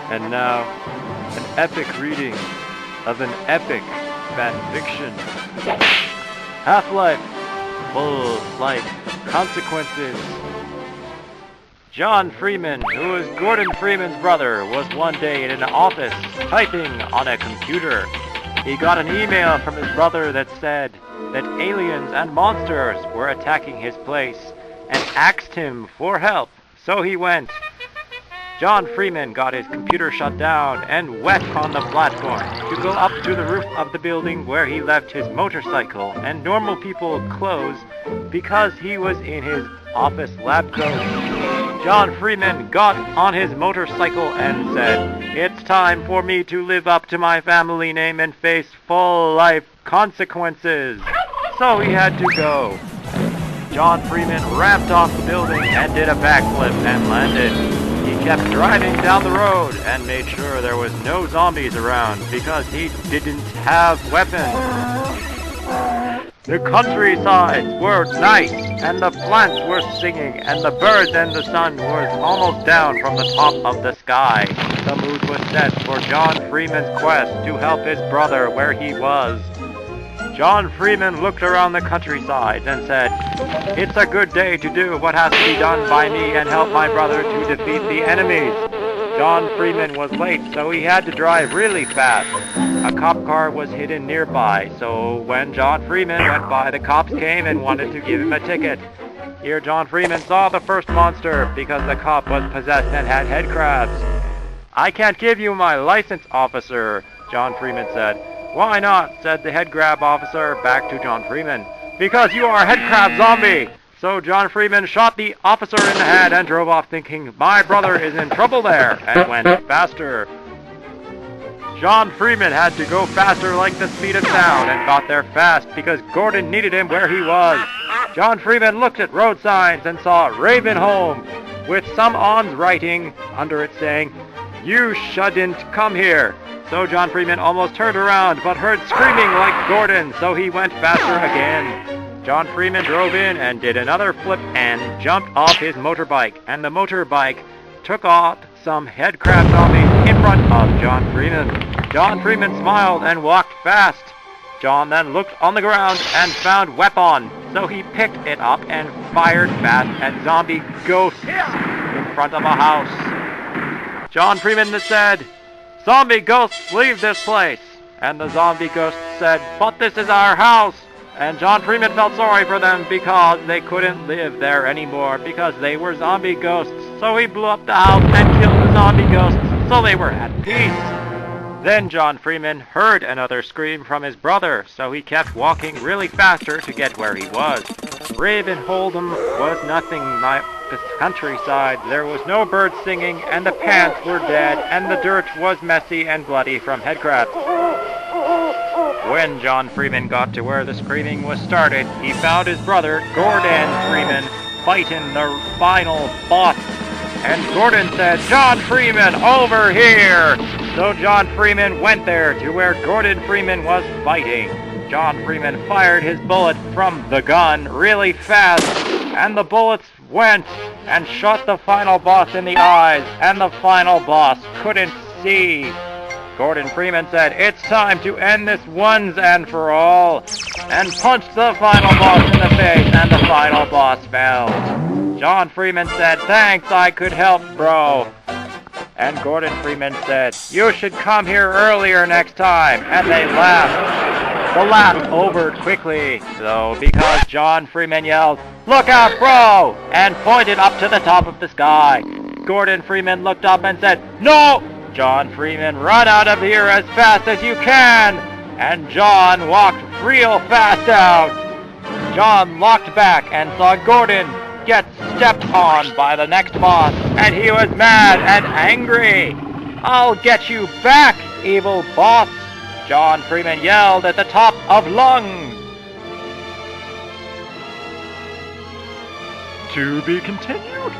And now, an epic reading of an epic fanfiction. Half-Life, full-life consequences. John Freeman, who was Gordon Freeman's brother, was one day in an office typing on a computer. He got an email from his brother that said that aliens and monsters were attacking his place and asked him for help. So he went. John Freeman got his computer shut down and went on the platform to go up to the roof of the building where he left his motorcycle and normal people clothes because he was in his office lab coat. John Freeman got on his motorcycle and said, "It's time for me to live up to my family name and face full life consequences." So he had to go. John Freeman ramped off the building and did a backflip and landed. He kept driving down the road and made sure there was no zombies around because he didn't have weapons. The countrysides were nice, and the plants were singing, and the birds and the sun was almost down from the top of the sky. The mood was set for John Freeman's quest to help his brother where he was. John Freeman looked around the countryside and said, "It's a good day to do what has to be done by me and help my brother to defeat the enemies." John Freeman was late, so he had to drive really fast. A cop car was hidden nearby, so when John Freeman went by, the cops came and wanted to give him a ticket. Here John Freeman saw the first monster because the cop was possessed and had head crabs. "I can't give you my license, officer," John Freeman said. "Why not?" said the head crab officer back to John Freeman. "Because you are a head crab zombie!" So John Freeman shot the officer in the head and drove off thinking, "My brother is in trouble there," and went faster. John Freeman had to go faster like the speed of sound and got there fast because Gordon needed him where he was. John Freeman looked at road signs and saw Raven Home with some on writing under it saying, "You shouldn't come here." So John Freeman almost turned around but heard screaming like Gordon, so he went faster again. John Freeman drove in and did another flip and jumped off his motorbike, and the motorbike took off some head crab zombies in front of John Freeman. John Freeman smiled and walked fast. John then looked on the ground and found weapon, so he picked it up and fired fast at zombie ghosts in front of a house. John Freeman said, "Zombie ghosts, leave this place." And the zombie ghosts said, "But this is our house." And John Freeman felt sorry for them because they couldn't live there anymore because they were zombie ghosts. So he blew up the house and killed the zombie ghosts, so they were at peace. Then John Freeman heard another scream from his brother, so he kept walking really faster to get where he was. Raven Hold'em was nothing like the countryside. There was no birds singing, and the pants were dead, and the dirt was messy and bloody from head crabs. When John Freeman got to where the screaming was started, he found his brother, Gordon Freeman, fighting the final boss. And Gordon said, "John Freeman, over here!" So John Freeman went there to where Gordon Freeman was fighting. John Freeman fired his bullet from the gun really fast, and the bullets went and shot the final boss in the eyes, and the final boss couldn't see. Gordon Freeman said, "It's time to end this once and for all," and punched the final boss in the face, and the final boss fell. John Freeman said, "Thanks, I could help, bro." And Gordon Freeman said, "You should come here earlier next time," and they laughed. The laugh overed quickly, though, because John Freeman yelled, "Look out, bro!" and pointed up to the top of the sky. Gordon Freeman looked up and said, "No!" John Freeman, "Run out of here as fast as you can!" And John walked real fast out. John looked back and saw Gordon get stepped on by the next boss, and he was mad and angry. "I'll get you back, evil boss!" John Freeman yelled at the top of lungs. To be continued.